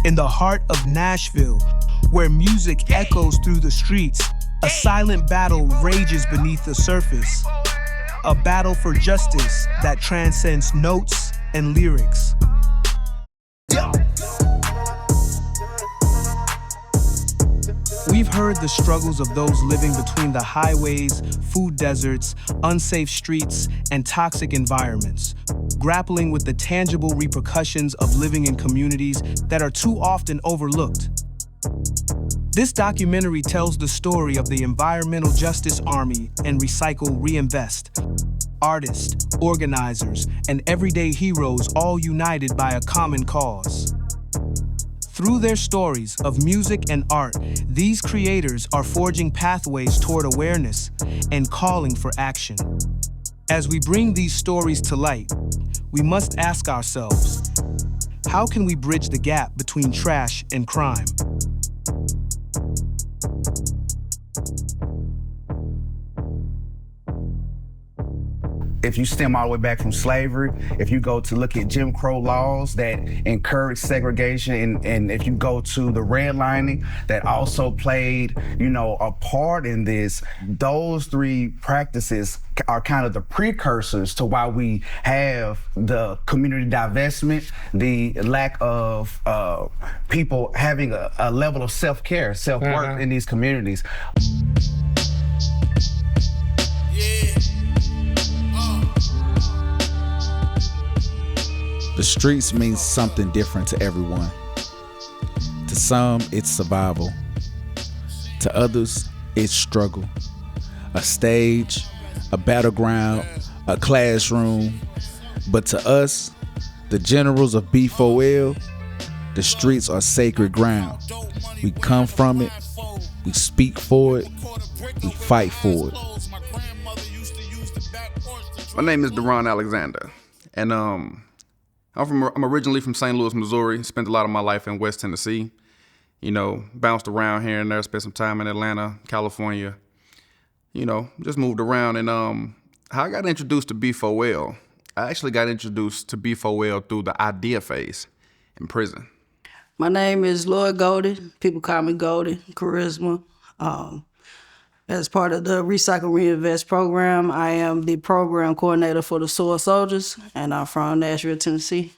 In the heart of Nashville, where music echoes through the streets, a silent battle rages beneath the surface. A battle for justice that transcends notes and lyrics. We've heard the struggles of those living between the highways, food deserts, unsafe streets, and toxic environments, grappling with the tangible repercussions of living in communities that are too often overlooked. This documentary tells the story of the Environmental Justice Army and Recycle Reinvest. Artists, organizers, and everyday heroes all united by a common cause. Through their stories of music and art, these creators are forging pathways toward awareness and calling for action. As we bring these stories to light, we must ask ourselves, how can we bridge the gap between trash and crime? If you stem all the way back from slavery, if you go to look at Jim Crow laws that encourage segregation, and if you go to the redlining that also played, a part in this, those three practices are kind of the precursors to why we have the community divestment, the lack of people having a level of self-care, self-worth in these communities. The streets means something different to everyone. To some, it's survival. To others, it's struggle. A stage, a battleground, a classroom. But to us, the generals of B.4.L, the streets are sacred ground. We come from it, we speak for it, we fight for it. My name is Deron Alexander, and I'm originally from St. Louis, Missouri. Spent a lot of my life in West Tennessee. Bounced around here and there, spent some time in Atlanta, California. Just moved around. And how I got introduced to B.4.L, I actually got introduced to B.4.L through the idea phase in prison. My name is Lloyd Goldie. People call me Goldie, Charisma. As part of the Recycle Reinvest program, I am the program coordinator for the Soil Soldiers, and I'm from Nashville, Tennessee.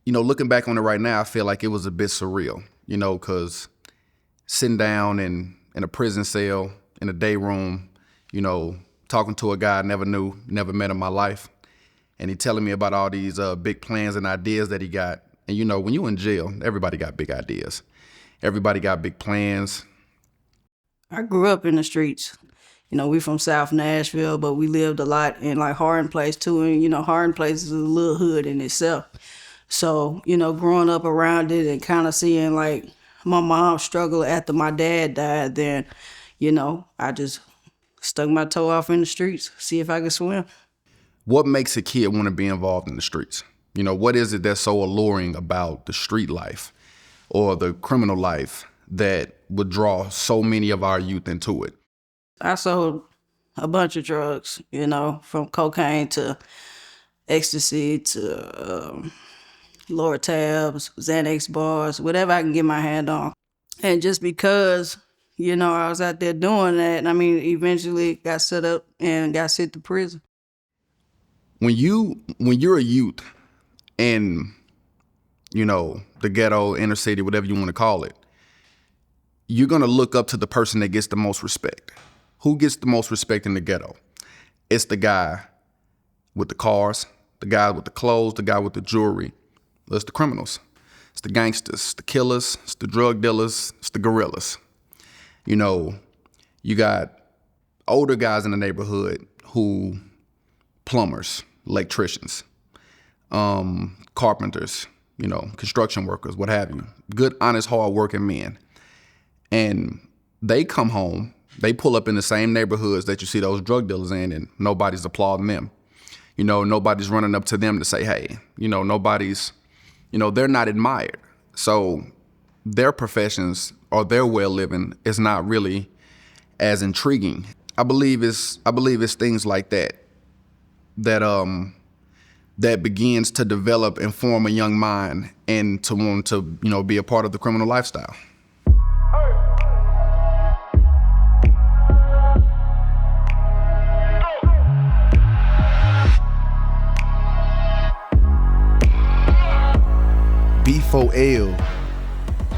Looking back on it right now, I feel like it was a bit surreal, because sitting down in a prison cell, in a day room, talking to a guy I never knew, never met in my life, and he telling me about all these big plans and ideas that he got. And when you in jail, everybody got big ideas. Everybody got big plans. I grew up in the streets. We from South Nashville, but we lived a lot in Hardin Place too. And, Hardin Place is a little hood in itself. So, growing up around it and kind of seeing my mom struggle after my dad died, then, I just stuck my toe off in the streets, see if I could swim. What makes a kid want to be involved in the streets? What is it that's so alluring about the street life or the criminal life that would draw so many of our youth into it? I sold a bunch of drugs, from cocaine to ecstasy to Lortabs, Xanax bars, whatever I can get my hand on. And just because, I was out there doing that, eventually got set up and got sent to prison. When you're a youth in, the ghetto, inner city, whatever you want to call it, you're going to look up to the person that gets the most respect. Who gets the most respect in the ghetto? It's the guy with the cars, the guy with the clothes, the guy with the jewelry. It's the criminals. It's the gangsters, the killers, it's the drug dealers, it's the gorillas. You got older guys in the neighborhood who plumbers, electricians, carpenters, construction workers, what have you. Good, honest, hard-working men. And they come home, they pull up in the same neighborhoods that you see those drug dealers in, and nobody's applauding them. Nobody's running up to them to say, hey, nobody's, they're not admired. So their professions or their way of living is not really as intriguing. I believe it's things like that that begins to develop and form a young mind and to want to, be a part of the criminal lifestyle. B.4.L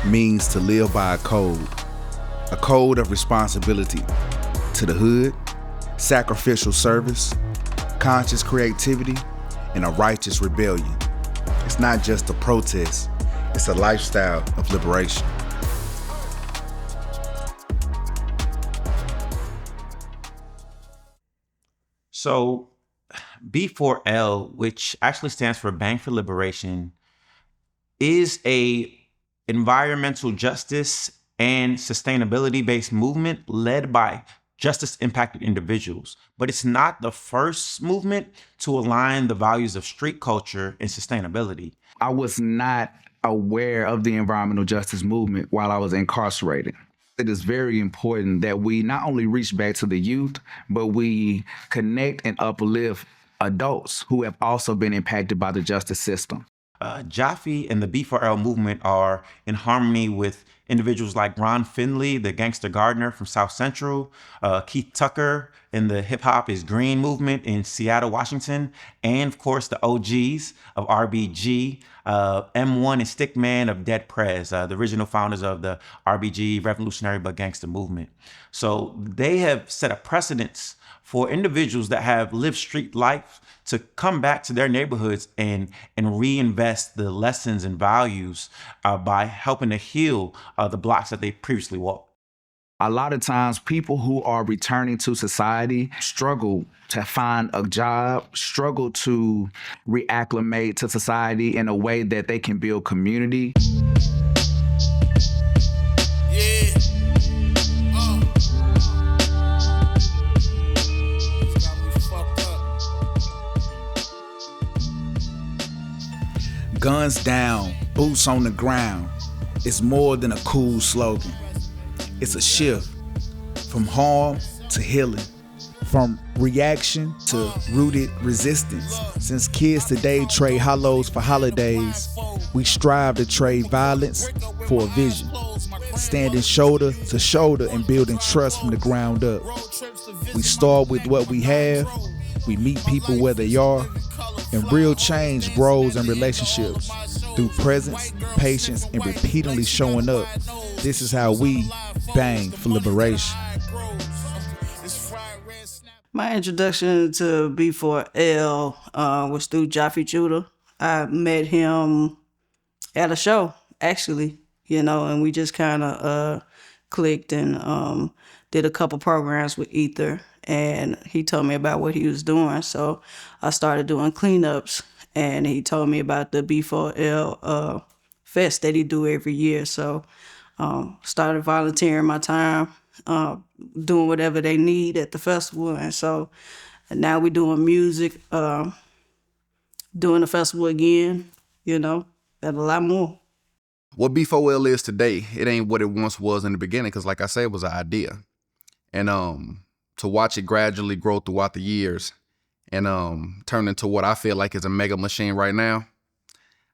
means to live by a code of responsibility to the hood, sacrificial service, conscious creativity, and a righteous rebellion. It's not just a protest, it's a lifestyle of liberation. So B4L, which actually stands for Bang for Liberation, is a environmental justice and sustainability-based movement led by justice-impacted individuals. But it's not the first movement to align the values of street culture and sustainability. I was not aware of the environmental justice movement while I was incarcerated. It is very important that we not only reach back to the youth, but we connect and uplift adults who have also been impacted by the justice system. Jaffe and the B4L movement are in harmony with individuals like Ron Finley, the gangster gardener from South Central, Keith Tucker in the Hip Hop is Green movement in Seattle, Washington, and of course the OGs of RBG, M1 and Stickman of Dead Prez, the original founders of the RBG, Revolutionary But Gangster movement. So they have set a precedence for individuals that have lived street life to come back to their neighborhoods and reinvest the lessons and values by helping to heal the blocks that they previously walked. A lot of times people who are returning to society struggle to find a job, struggle to reacclimate to society in a way that they can build community. Guns down, boots on the ground. It's more than a cool slogan. It's a shift from harm to healing, from reaction to rooted resistance. Since kids today trade hollows for holidays, we strive to trade violence for a vision, standing shoulder to shoulder and building trust from the ground up. We start with what we have, we meet people where they are, and real change grows in relationships through presence, patience, and repeatedly showing up. This is how we bang for liberation. My introduction to B4L was through Jaffe Judah. I met him at a show, actually, and we just kind of clicked and did a couple programs with Ether. And he told me about what he was doing. So I started doing cleanups, and he told me about the B4L fest that he do every year. So started volunteering my time, doing whatever they need at the festival. And so now we're doing music, doing the festival again, and a lot more. What B4L is today, it ain't what it once was in the beginning, because like I said, it was an idea. And to watch it gradually grow throughout the years and turn into what I feel like is a mega machine right now,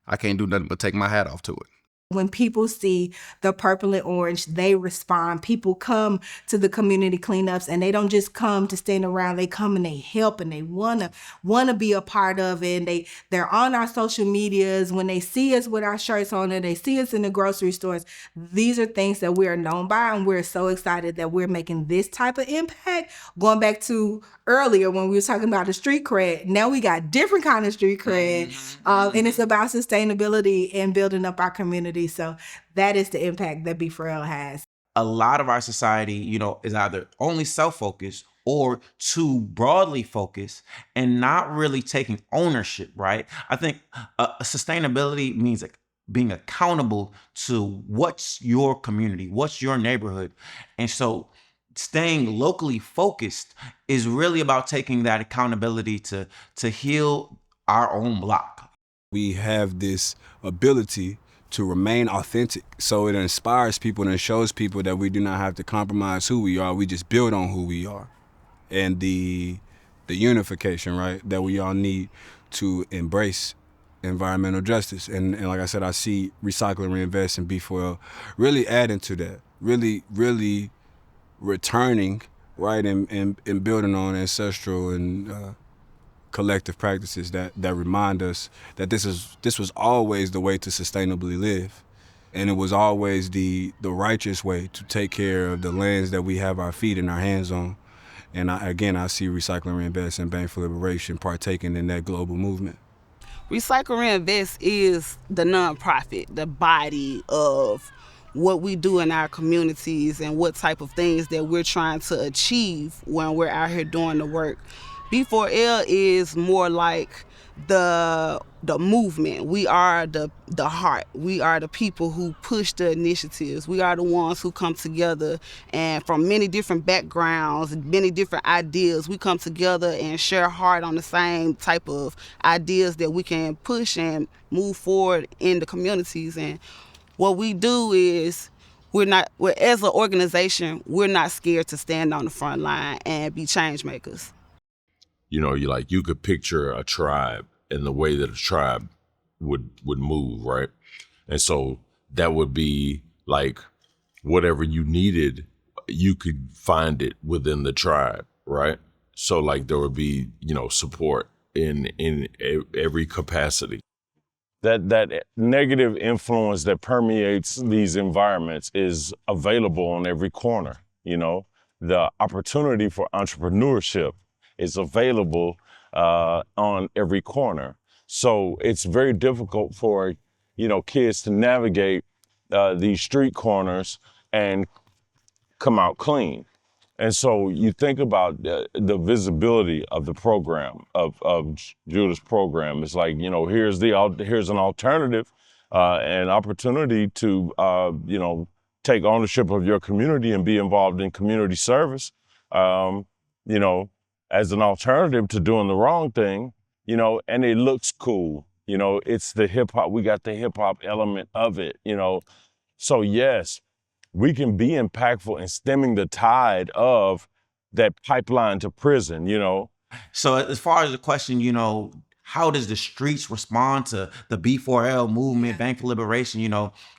I can't do nothing but take my hat off to it. When people see the purple and orange, they respond. People come to the community cleanups, and they don't just come to stand around. They come and they help, and they wanna be a part of it. And they're on our social medias. When they see us with our shirts on, and they see us in the grocery stores, these are things that we are known by, and we're so excited that we're making this type of impact. Going back to earlier when we were talking about the street cred, now we got different kind of street cred, and it's about sustainability and building up our community. So that is the impact that B4L has. A lot of our society, is either only self-focused or too broadly focused and not really taking ownership, right? I think sustainability means being accountable to what's your community, what's your neighborhood. And so staying locally focused is really about taking that accountability to heal our own block. We have this ability to remain authentic. So it inspires people and it shows people that we do not have to compromise who we are. We just build on who we are. And the unification, right, that we all need to embrace environmental justice. And like I said, I see Recycle and Reinvest and B.4.L really adding to that, really returning, right, and building on ancestral and collective practices that remind us that this was always the way to sustainably live. And it was always the righteous way to take care of the lands that we have our feet and our hands on. And I see Recycle and Reinvest and Bank for Liberation partaking in that global movement. Recycle Reinvest is the nonprofit, the body of what we do in our communities and what type of things that we're trying to achieve when we're out here doing the work. B4L is more like the movement. We are the heart. We are the people who push the initiatives. We are the ones who come together and from many different backgrounds, many different ideas, we come together and share heart on the same type of ideas that we can push and move forward in the communities. And what we do is as an organization, we're not scared to stand on the front line and be change makers. You know, you could picture a tribe and the way that a tribe would move, right? And so that would be like whatever you needed, you could find it within the tribe, right? So like there would be, support in every capacity. That negative influence that permeates these environments is available on every corner, The opportunity for entrepreneurship is available on every corner. So it's very difficult for, kids to navigate these street corners and come out clean. And so you think about the visibility of the program, of Judah's program. It's like, here's an alternative, an opportunity to, take ownership of your community and be involved in community service, as an alternative to doing the wrong thing, and it looks cool. It's the hip hop, we got the hip hop element of it, So yes, we can be impactful in stemming the tide of that pipeline to prison, So as far as the question, how does the streets respond to the B4L movement, Bank for Liberation?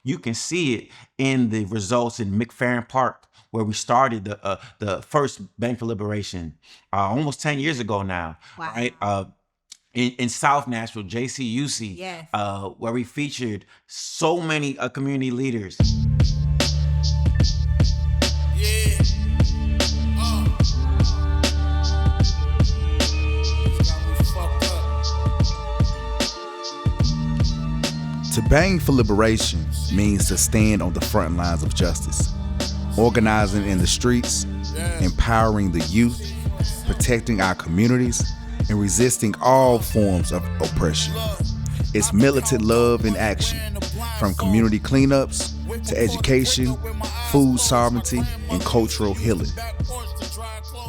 You can see it in the results in McFerrin Park, where we started the first Bank for Liberation almost 10 years ago now, Wow. right? In South Nashville, JCUC, Yes. where we featured so many community leaders. To bang for liberation means to stand on the front lines of justice, organizing in the streets, empowering the youth, protecting our communities, and resisting all forms of oppression. It's militant love in action, from community cleanups to education, food sovereignty, and cultural healing.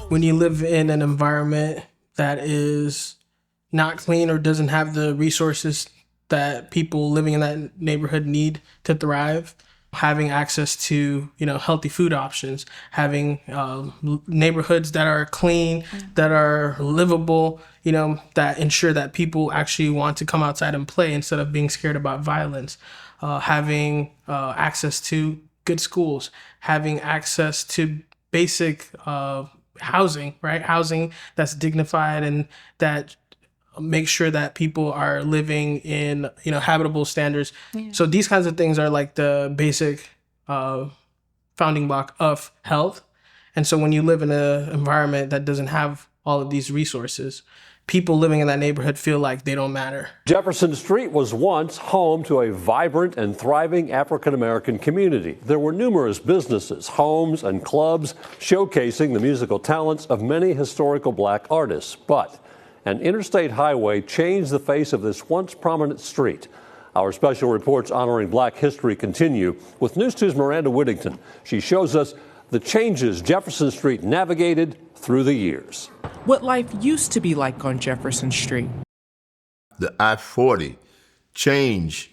When you live in an environment that is not clean or doesn't have the resources that people living in that neighborhood need to thrive, having access to, healthy food options, having neighborhoods that are clean, that are livable, that ensure that people actually want to come outside and play instead of being scared about violence, having access to good schools, having access to basic housing, right? Housing that's dignified and that make sure that people are living in, habitable standards. Yeah. So these kinds of things are like the basic founding block of health. And so when you live in an environment that doesn't have all of these resources, people living in that neighborhood feel like they don't matter. Jefferson Street was once home to a vibrant and thriving African-American community. There were numerous businesses, homes, and clubs showcasing the musical talents of many historical black artists. But an interstate highway changed the face of this once prominent street. Our special reports honoring Black history continue with News 2's Miranda Whittington. She shows us the changes Jefferson Street navigated through the years. What life used to be like on Jefferson Street. The I-40 change,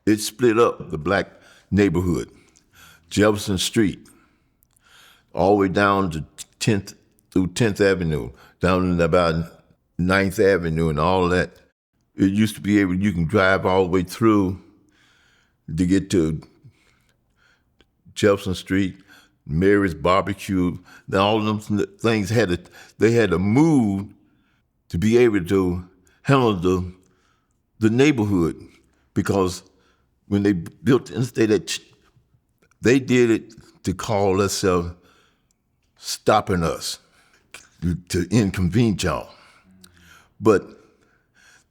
it split up the black neighborhood. Jefferson Street, all the way down to 10th through 10th Avenue, down in about Ninth Avenue and all that. It used to be able, you can drive all the way through to get to Jefferson Street, Mary's Barbecue. Now all of them things they had to move to be able to handle the neighborhood, because when they built the interstate, they did it to call themselves stopping us, to inconvene y'all. But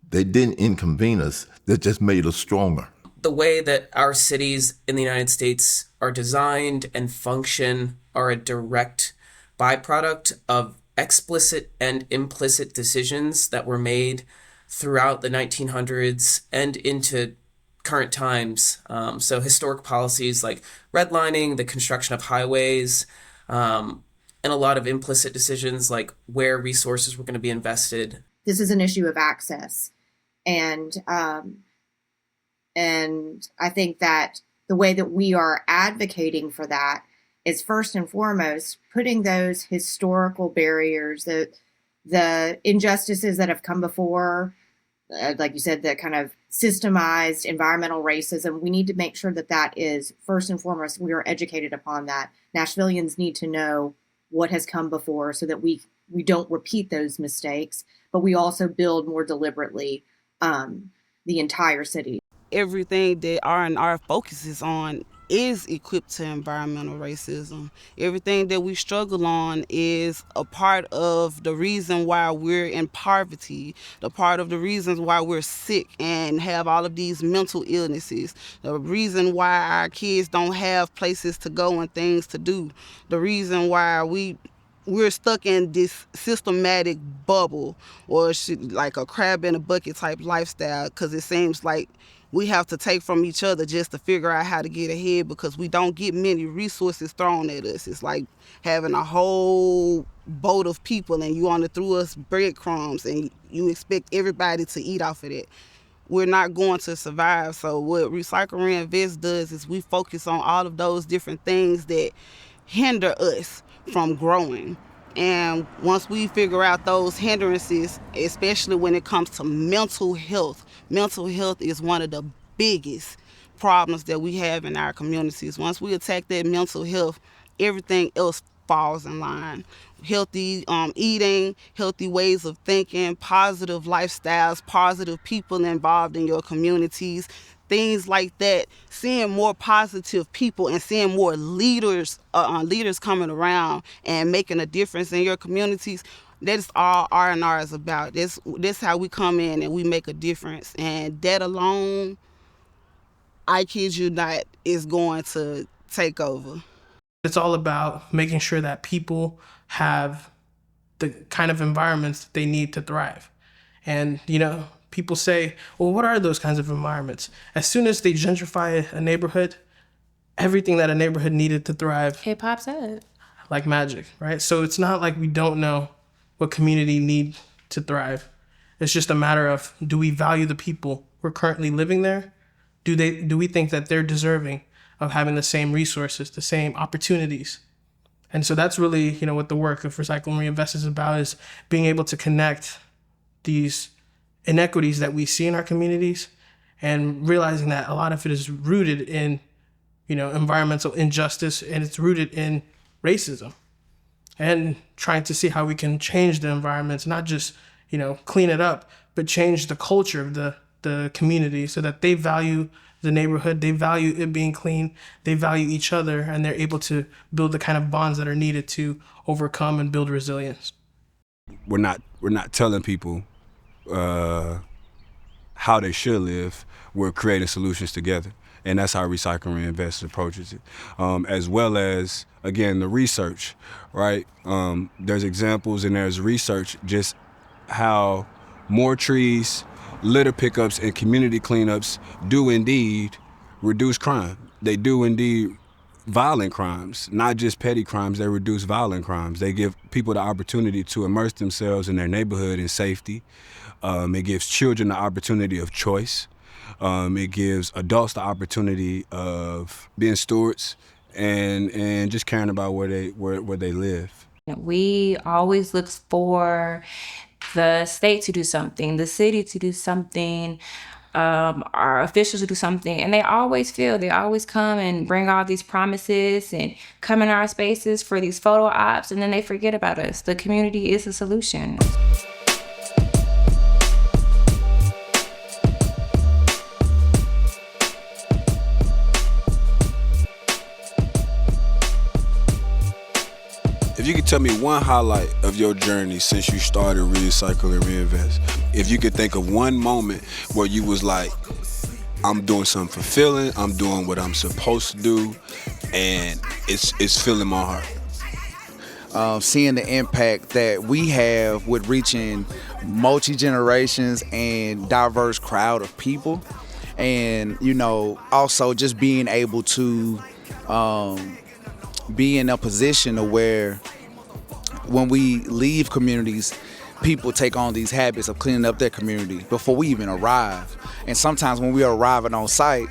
they didn't inconvene us, they just made us stronger. The way that our cities in the United States are designed and function are a direct byproduct of explicit and implicit decisions that were made throughout the 1900s and into current times. So historic policies like redlining, the construction of highways, and a lot of implicit decisions like where resources were going to be invested. This is an issue of access. And I think that the way that we are advocating for that is first and foremost putting those historical barriers, the injustices that have come before, like you said, the kind of systemized environmental racism. We need to make sure that that is first and foremost, we are educated upon that. Nashvillians need to know what has come before so that we don't repeat those mistakes, but we also build more deliberately the entire city. Everything that R&R focuses on is equipped to environmental racism. Everything that we struggle on is a part of the reason why we're in poverty, the part of the reasons why we're sick and have all of these mental illnesses, the reason why our kids don't have places to go and things to do, the reason why we're stuck in this systematic bubble or like a crab in a bucket type lifestyle, because it seems like we have to take from each other just to figure out how to get ahead, because we don't get many resources thrown at us. It's like having a whole boat of people and you only threw us breadcrumbs and you expect everybody to eat off of it. We're not going to survive. So what Recycle Reinvest does is we focus on all of those different things that hinder us from growing. And once we figure out those hindrances, especially when it comes to mental health is one of the biggest problems that we have in our communities. Once we attack that mental health, everything else falls in line. Healthy eating, healthy ways of thinking, positive lifestyles, positive people involved in your communities, things like that. Seeing more positive people and seeing more leaders coming around and making a difference in your communities. That's all R&R is about. That's how we come in and we make a difference. And that alone, I kid you not, is going to take over. It's all about making sure that people have the kind of environments that they need to thrive. And, people say, well, what are those kinds of environments? As soon as they gentrify a neighborhood, everything that a neighborhood needed to thrive, it pops up like magic, right? So it's not like we don't know what community need to thrive. It's just a matter of, do we value the people who are currently living there? Do we think that they're deserving of having the same resources, the same opportunities? And so that's really, what the work of Recycle and Reinvest is about, is being able to connect these inequities that we see in our communities and realizing that a lot of it is rooted in, environmental injustice, and it's rooted in racism, and trying to see how we can change the environments, not just, clean it up, but change the culture of the community so that they value the neighborhood, they value it being clean, they value each other, and they're able to build the kind of bonds that are needed to overcome and build resilience. We're not telling people how they should live. We're creating solutions together. And that's how Recycle and Reinvest approaches it. As well as, again, the research, right? There's examples and there's research just how more trees, litter pickups, and community cleanups do indeed reduce crime. They do indeed violent crimes, not just petty crimes. They reduce violent crimes. They give people the opportunity to immerse themselves in their neighborhood in safety. It gives children the opportunity of choice. It gives adults the opportunity of being stewards and just caring about where they live. We always look for the state to do something, the city to do something, our officials to do something. And they always come and bring all these promises and come in our spaces for these photo ops, and then they forget about us. The community is the solution. If you could tell me one highlight of your journey since you started Recycle and Reinvest, if you could think of one moment where you was like, I'm doing something fulfilling, I'm doing what I'm supposed to do, and it's filling my heart. Seeing the impact that we have with reaching multi-generations and diverse crowd of people, and also just being able to be in a position of where when we leave communities, people take on these habits of cleaning up their community before we even arrive. And sometimes when we are arriving on site,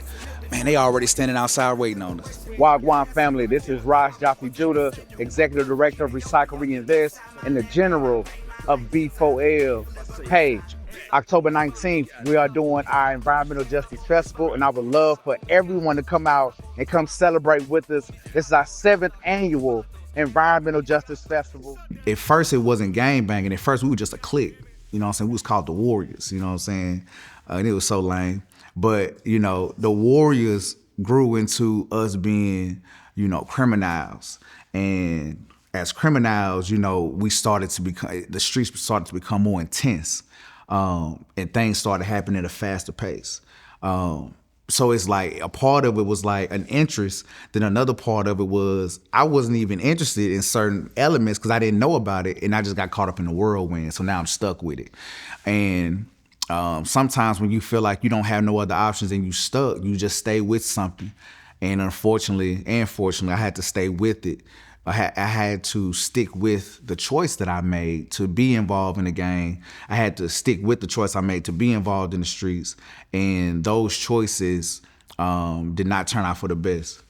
man, they already standing outside waiting on us. Wagwan family, this is Raj Jaffe Judah, Executive Director of Recycle Reinvest and the General of B.4.L. Hey, October 19th, we are doing our Environmental Justice Festival, and I would love for everyone to come out and come celebrate with us. This is our 7th annual Environmental Justice Festival. At first, it wasn't gang banging. At first, we were just a clique. You know what I'm saying? We was called the Warriors, you know what I'm saying? And it was so lame. But, the Warriors grew into us being, criminals. And as criminals, we started to become, the streets started to become more intense. And things started happening at a faster pace. So it's like a part of it was like an interest. Then another part of it was I wasn't even interested in certain elements because I didn't know about it, and I just got caught up in the whirlwind. So now I'm stuck with it. And sometimes when you feel like you don't have no other options and you stuck, you just stay with something. And unfortunately and fortunately, I had to stay with it. I had to stick with the choice that I made to be involved in the game. I had to stick with the choice I made to be involved in the streets. And those choices did not turn out for the best.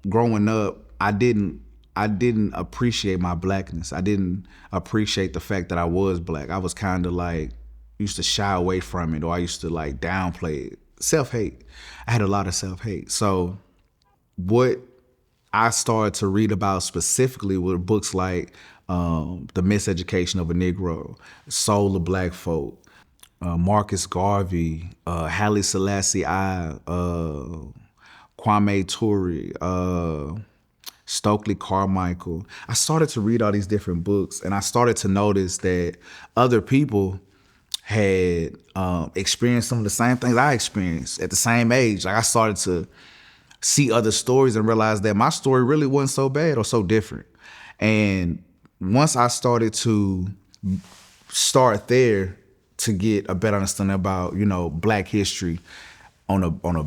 Growing up, I didn't appreciate my blackness. I didn't appreciate the fact that I was black. I was kind of like, used to shy away from it, or I used to like downplay it. Self-hate. I had a lot of self-hate. So what I started to read about specifically were books like The Miseducation of a Negro, Soul of Black Folk, Marcus Garvey, Haile Selassie I, Kwame Ture, Stokely Carmichael. I started to read all these different books, and I started to notice that other people had experienced some of the same things I experienced at the same age. Like I started to see other stories and realize that my story really wasn't so bad or so different. And once I started to start there to get a better understanding about, Black history on a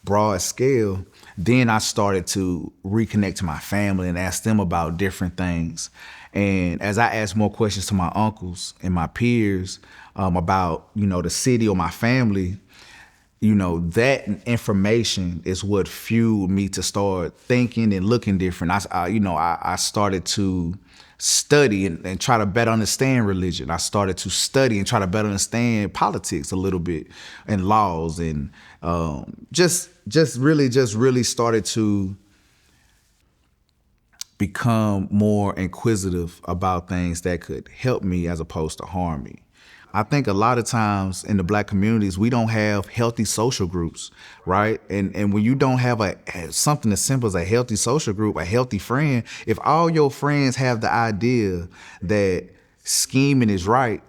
broad scale, then I started to reconnect to my family and ask them about different things. And as I asked more questions to my uncles and my peers about, the city or my family, that information is what fueled me to start thinking and looking different. I started to study and try to better understand religion. I started to study and try to better understand politics a little bit and laws, and just really started to become more inquisitive about things that could help me as opposed to harm me. I think a lot of times in the Black communities, we don't have healthy social groups, right? And when you don't have something as simple as a healthy social group, a healthy friend, if all your friends have the idea that scheming is right,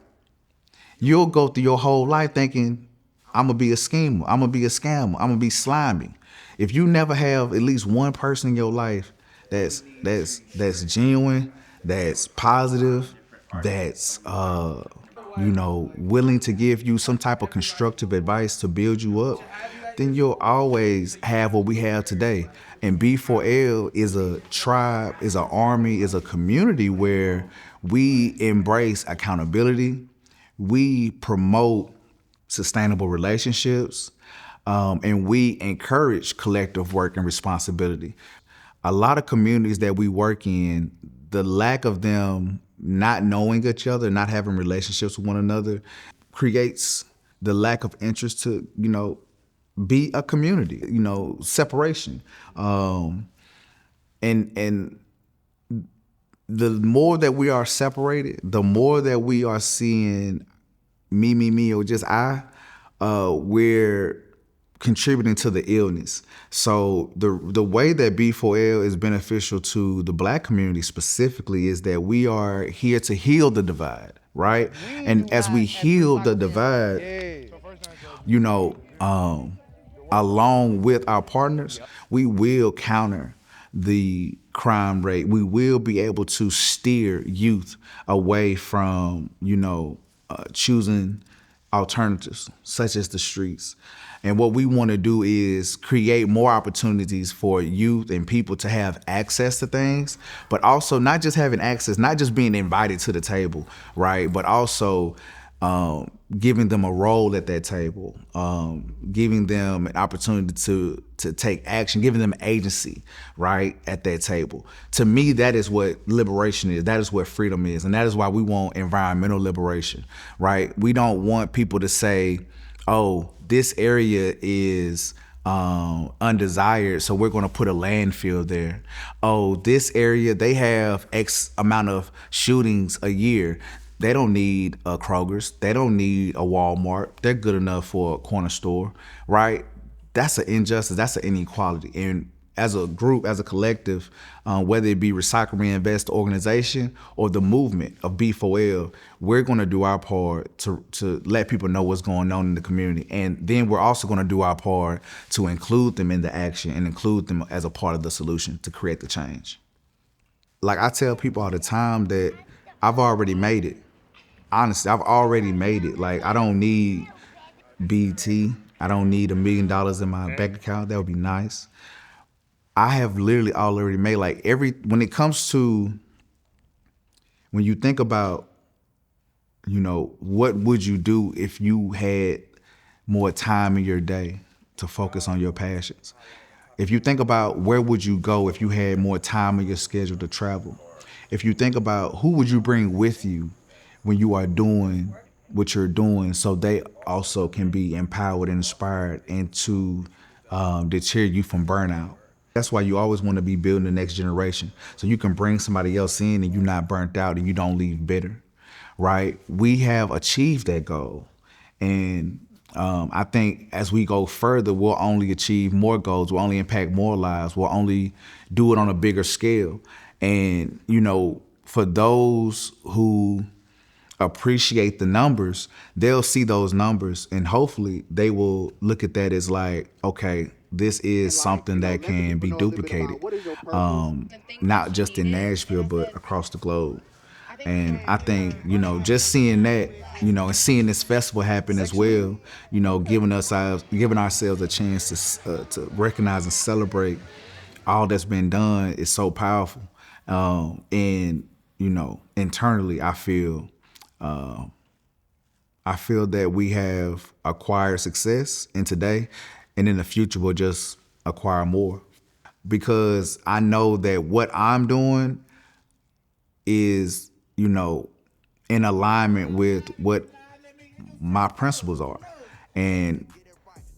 you'll go through your whole life thinking, I'm gonna be a schemer, I'm gonna be a scammer, I'm gonna be slimy. If you never have at least one person in your life that's genuine, that's positive, that's willing to give you some type of constructive advice to build you up, then you'll always have what we have today. And B.4.L is a tribe, is an army, is a community where we embrace accountability, we promote sustainable relationships, and we encourage collective work and responsibility. A lot of communities that we work in, the lack of them not knowing each other, not having relationships with one another, creates the lack of interest to, be a community, separation. And the more that we are separated, the more that we are seeing me, or just we're contributing to the illness. So the way that B4L is beneficial to the Black community specifically is that we are here to heal the divide, right? And as we heal the divide, along with our partners, we will counter the crime rate. We will be able to steer youth away from, choosing alternatives such as the streets. And what we want to do is create more opportunities for youth and people to have access to things, but also not just having access, not just being invited to the table, right? But also giving them a role at that table, giving them an opportunity to take action, giving them agency, right, at that table. To me, that is what liberation is. That is what freedom is. And that is why we want environmental liberation, right? We don't want people to say, oh, this area is undesired, so we're going to put a landfill there. Oh, this area, they have X amount of shootings a year. They don't need a Kroger's. They don't need a Walmart. They're good enough for a corner store, right? That's an injustice. That's an inequality. And as a group, as a collective, whether it be Recycle Reinvest organization or the movement of B4L, we're going to do our part to let people know what's going on in the community. And then we're also going to do our part to include them in the action and include them as a part of the solution to create the change. Like I tell people all the time that I've already made it. Honestly, I've already made it. Like, I don't need BT. I don't need $1 million in my bank account. That would be nice. I have literally already made, when it comes to, when you think about, what would you do if you had more time in your day to focus on your passions? If you think about where would you go if you had more time in your schedule to travel? If you think about who would you bring with you when you are doing what you're doing, so they also can be empowered and inspired and to deter you from burnout. That's why you always want to be building the next generation, so you can bring somebody else in and you're not burnt out and you don't leave bitter, right? We have achieved that goal. And I think as we go further, we'll only achieve more goals, we'll only impact more lives, we'll only do it on a bigger scale. And, for those who appreciate the numbers, they'll see those numbers and hopefully they will look at that as like, okay, this is something that can be duplicated, not just in Nashville, but across the globe. And I think, just seeing that, and seeing this festival happen as well, giving ourselves a chance to recognize and celebrate all that's been done is so powerful. And, internally, I feel that we have acquired success in today, and in the future we'll just acquire more. Because I know that what I'm doing is, in alignment with what my principles are. And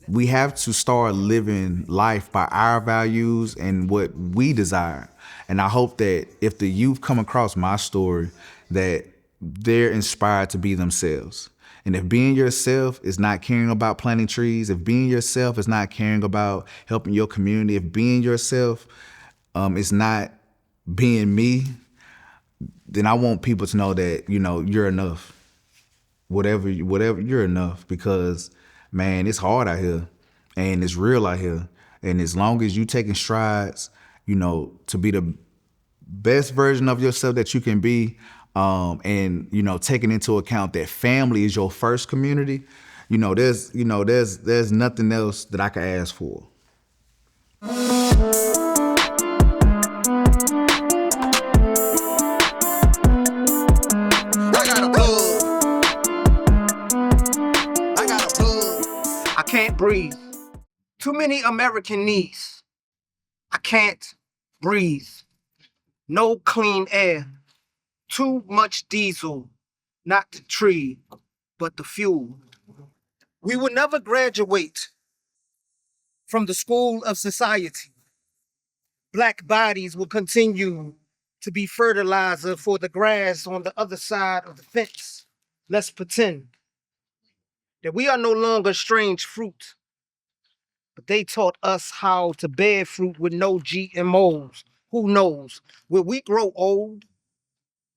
we have to start living life by our values and what we desire. And I hope that if the youth come across my story, that they're inspired to be themselves. And if being yourself is not caring about planting trees, if being yourself is not caring about helping your community, if being yourself is not being me, then I want people to know that, you're enough. Whatever, you're enough, because, man, it's hard out here and it's real out here. And as long as you taking strides, to be the best version of yourself that you can be, and taking into account that family is your first community, there's nothing else that I can ask for. I can't breathe. Too many American needs. I can't breathe. No clean air. Too much diesel, not the tree, but the fuel. We will never graduate from the school of society. Black bodies will continue to be fertilizer for the grass on the other side of the fence. Let's pretend that we are no longer strange fruit, but they taught us how to bear fruit with no GMOs. Who knows? Will we grow old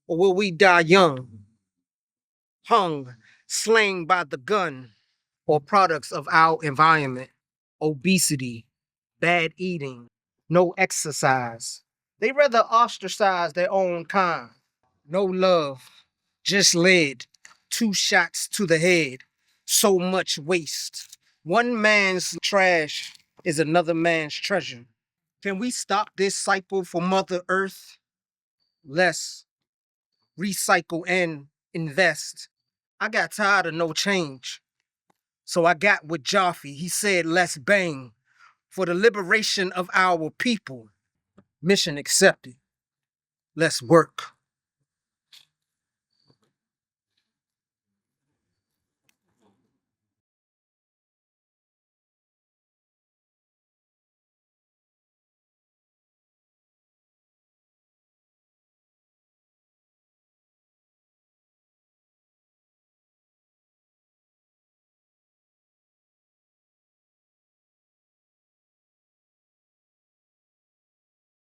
or will we die young? Hung, slain by the gun, or products of our environment? Obesity, bad eating, no exercise. They rather ostracize their own kind. No love, just lead, 2 shots to the head. So much waste. One man's trash is another man's treasure. Can we stop this cycle for Mother Earth? Let's recycle and invest. I got tired of no change. So I got with Jaffe. He said, let's bang for the liberation of our people. Mission accepted. Let's work.